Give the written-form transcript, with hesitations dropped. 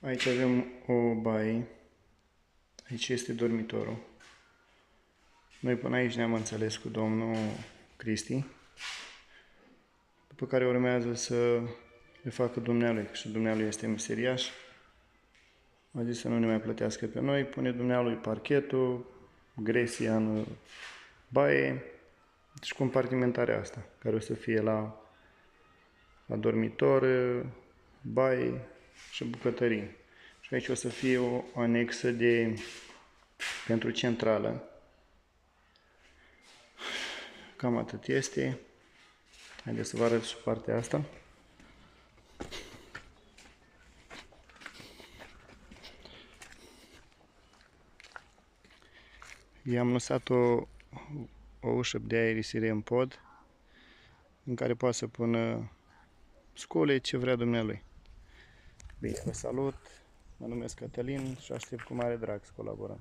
Aici avem o baie. Aici este dormitorul. Noi până aici ne-am înțeles cu domnul Cristi. După care urmează să le facă dumnealui, și dumnealui este meseriaș. A zis să nu ne mai plătească pe noi, pune dumnealui parchetul, gresia în baie, deci compartimentarea asta, care o să fie la dormitor, baie și bucătărie. Și aici o să fie o anexă pentru centrală. Cam atât este. Haideți să vă arăt și partea asta. I-am lăsat o ușă de aerisire în pod, în care poate să pună scule, ce vrea dumnealui. Bine, vă salut, mă numesc Cătălin și aștept cu mare drag să colaborăm.